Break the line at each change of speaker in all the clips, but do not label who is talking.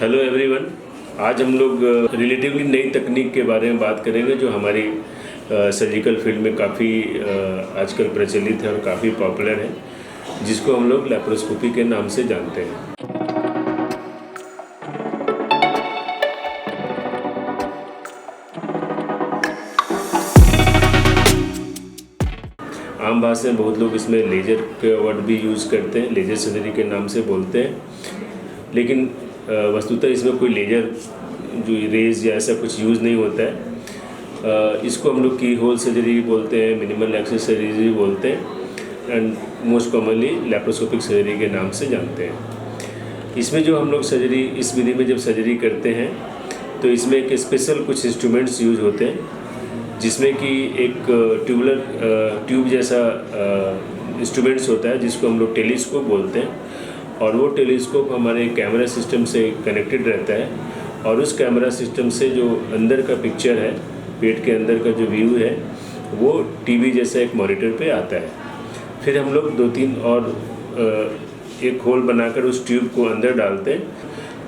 Hello everyone. आज हम लोग रिलेटिवली नई तकनीक के बारे में बात करेंगे जो हमारी सर्जिकल फील्ड में काफ़ी आजकल प्रचलित है और काफ़ी पॉपुलर है, जिसको हम लोग लैप्रोस्कोपी के नाम से जानते हैं। आम भाषा में बहुत लोग इसमें लेज़र के वर्ड भी यूज़ करते हैं, लेज़र सर्जरी के नाम से बोलते हैं, लेकिन वस्तुतः इसमें कोई लेज़र जो रेज या ऐसा कुछ यूज़ नहीं होता है। इसको हम लोग की होल सर्जरी बोलते हैं, मिनिमल एक्सेस सर्जरी बोलते हैं and most commonly laparoscopic surgery के नाम से जानते हैं। इसमें जो हम लोग सर्जरी, इस विधि में जब सर्जरी करते हैं तो इसमें एक स्पेशल कुछ इंस्ट्रूमेंट्स यूज होते हैं, जिसमें कि एक ट्यूब जैसा इंस्ट्रूमेंट्स होता है जिसको हम लोग टेलीस्कोप बोलते हैं, और वो टेलीस्कोप हमारे कैमरा सिस्टम से कनेक्टेड रहता है, और उस कैमरा सिस्टम से जो अंदर का पिक्चर है, पेट के अंदर का जो व्यू है, वो टीवी जैसा एक मॉनिटर पे आता है। फिर हम लोग 2-3 और एक होल बनाकर उस ट्यूब को अंदर डालते हैं,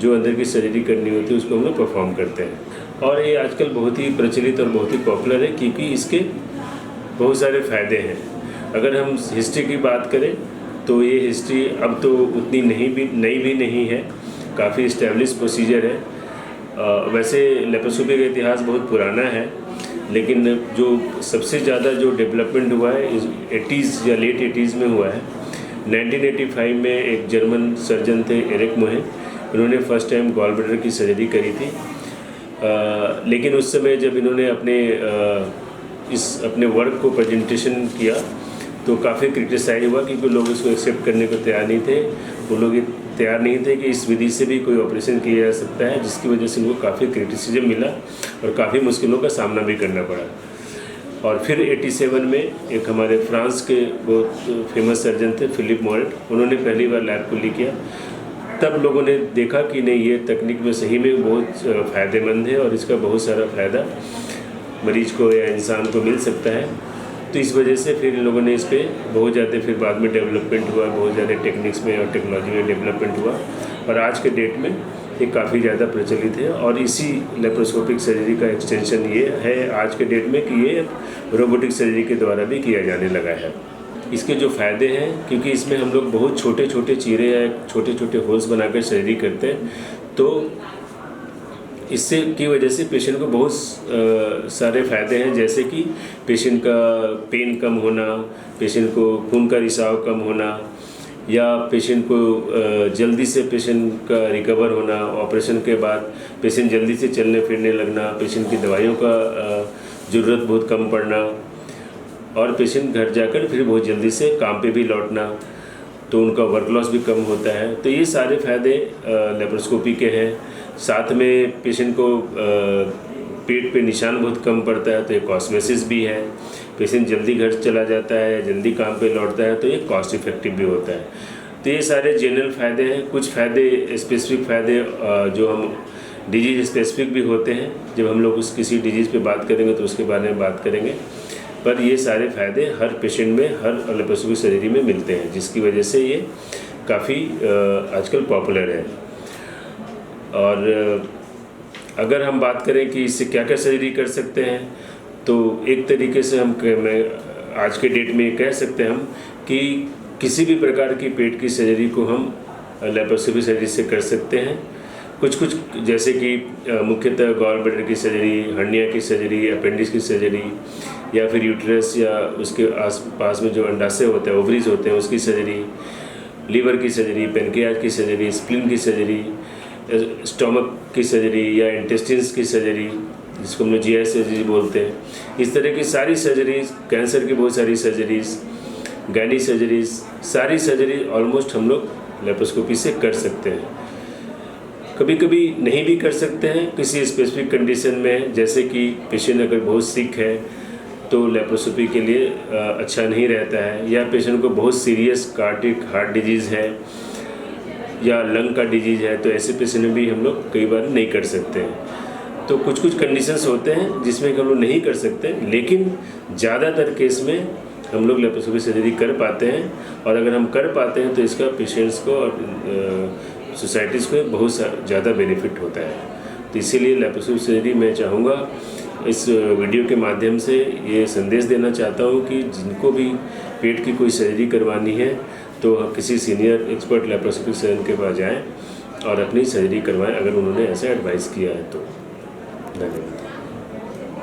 जो अंदर की सर्जरी करनी होती है उसको हम लोग परफॉर्म करते हैं। और ये आजकल बहुत ही प्रचलित और बहुत ही पॉपुलर है, क्योंकि इसके बहुत सारे फ़ायदे हैं। अगर हम हिस्ट्री की बात करें तो ये हिस्ट्री अब तो उतनी नई भी नहीं है, काफ़ी इस्टेब्लिश प्रोसीजर है। वैसे लैप्रोस्कोपी का इतिहास बहुत पुराना है, लेकिन जो सबसे ज़्यादा जो डेवलपमेंट हुआ है 80s या लेट 80s में हुआ है। 1985 में एक जर्मन सर्जन थे एरिक मोहे, उन्होंने फर्स्ट टाइम गॉल ब्लैडर की सर्जरी करी थी। लेकिन उस समय जब इन्होंने अपने वर्क को प्रेजेंटेशन किया तो काफ़ी क्रिटिसाइज हुआ, क्योंकि लोग इसको एक्सेप्ट करने को तैयार नहीं थे। वो लोग तैयार नहीं थे कि इस विधि से भी कोई ऑपरेशन किया जा सकता है, जिसकी वजह से उनको काफ़ी क्रिटिसिज्म मिला और काफ़ी मुश्किलों का सामना भी करना पड़ा। और फिर 87 में एक हमारे फ्रांस के बहुत फेमस सर्जन थे फिलिप मोरेट, उन्होंने पहली बार लैब को ली किया। तब लोगों ने देखा कि नहीं, ये तकनीक में सही में बहुत फ़ायदेमंद है और इसका बहुत सारा फ़ायदा मरीज को या इंसान को मिल सकता है। तो इस वजह से फिर इन लोगों ने इस पर बहुत ज़्यादा फिर बाद में डेवलपमेंट हुआ, बहुत ज़्यादा टेक्निक्स में और टेक्नोलॉजी में डेवलपमेंट हुआ, और आज के डेट में ये काफ़ी ज़्यादा प्रचलित है। और इसी लैप्रोस्कोपिक सर्जरी का एक्सटेंशन ये है आज के डेट में कि ये रोबोटिक सर्जरी के द्वारा भी किया जाने लगा है। इसके जो फ़ायदे हैं, क्योंकि इसमें हम लोग बहुत छोटे छोटे चीरे या छोटे छोटे होल्स बनाकर सर्जरी करते हैं, तो इससे की वजह से पेशेंट को बहुत सारे फ़ायदे हैं, जैसे कि पेशेंट का पेन कम होना, पेशेंट को खून का रिसाव कम होना, या पेशेंट को जल्दी से पेशेंट का रिकवर होना, ऑपरेशन के बाद पेशेंट जल्दी से चलने फिरने लगना, पेशेंट की दवाइयों का ज़रूरत बहुत कम पड़ना, और पेशेंट घर जाकर फिर बहुत जल्दी से काम पे भी लौटना, तो उनका वर्क लॉस भी कम होता है। तो ये सारे फ़ायदे लैप्रोस्कोपी के हैं। साथ में पेशेंट को पेट पे निशान बहुत कम पड़ता है, तो ये कॉस्मेसिस भी है। पेशेंट जल्दी घर चला जाता है, जल्दी काम पे लौटता है, तो ये कॉस्ट इफेक्टिव भी होता है। तो ये सारे जनरल फ़ायदे हैं। कुछ फ़ायदे, स्पेसिफिक फ़ायदे जो हम डिजीज़ स्पेसिफिक भी होते हैं, जब हम लोग किसी डिजीज़ पे बात करेंगे तो उसके बारे में बात करेंगे। पर ये सारे फ़ायदे हर पेशेंट में, हर लैप्रोस्कोपिक सर्जरी में मिलते हैं, जिसकी वजह से ये काफ़ी आजकल पॉपुलर है। और अगर हम बात करें कि इससे क्या क्या सर्जरी कर सकते हैं, तो एक तरीके से मैं आज के डेट में कह सकते हैं हम कि किसी भी प्रकार की पेट की सर्जरी को हम लैप्रोस्कोपिक सर्जरी से कर सकते हैं। कुछ जैसे कि मुख्यतः गॉल ब्लैडर की सर्जरी, हर्निया की सर्जरी, अपेंडिक्स की सर्जरी, या फिर यूट्रस या उसके आसपास में जो अंडाशय होते हैं, ओवरीज होते हैं, उसकी सर्जरी, लीवर की सर्जरी, पैनक्रियाज की सर्जरी, स्प्लीन की सर्जरी, स्टोमक की सर्जरी या इंटेस्टिन्स की सर्जरी, जिसको हम लोग GI सर्जरी बोलते हैं। इस तरह की सारी सर्जरीज, कैंसर की बहुत सारी सर्जरीज, गायनी सर्जरीज, सारी सर्जरी ऑलमोस्ट हम लोग लैप्रोस्कोपी से कर सकते हैं। कभी कभी नहीं भी कर सकते हैं किसी स्पेसिफिक कंडीशन में, जैसे कि पेशेंट अगर बहुत सिक है तो लैप्रोस्कोपी के लिए अच्छा नहीं रहता है, या पेशेंट को बहुत सीरियस कार्डिक हार्ट डिजीज़ है या लंग का डिजीज़ है, तो ऐसे पेशेंट में भी हम लोग कई बार नहीं कर सकते हैं। तो कुछ कंडीशंस होते हैं जिसमें हम लोग नहीं कर सकते, लेकिन ज़्यादातर केस में हम लोग लैप्रोस्कोपिक सर्जरी कर पाते हैं। और अगर हम कर पाते हैं तो इसका पेशेंट्स को और सोसाइटीज़ को बहुत ज़्यादा बेनिफिट होता है। तो इसीलिए लैप्रोस्कोपिक सर्जरी मैं चाहूँगा इस वीडियो के माध्यम से ये संदेश देना चाहता हूँ कि जिनको भी पेट की कोई सर्जरी करवानी है तो किसी सीनियर एक्सपर्ट लैप्रोस्कोपिक सर्जन के पास जाएं और अपनी सर्जरी करवाएं अगर उन्होंने ऐसा एडवाइस किया है तो। धन्यवाद।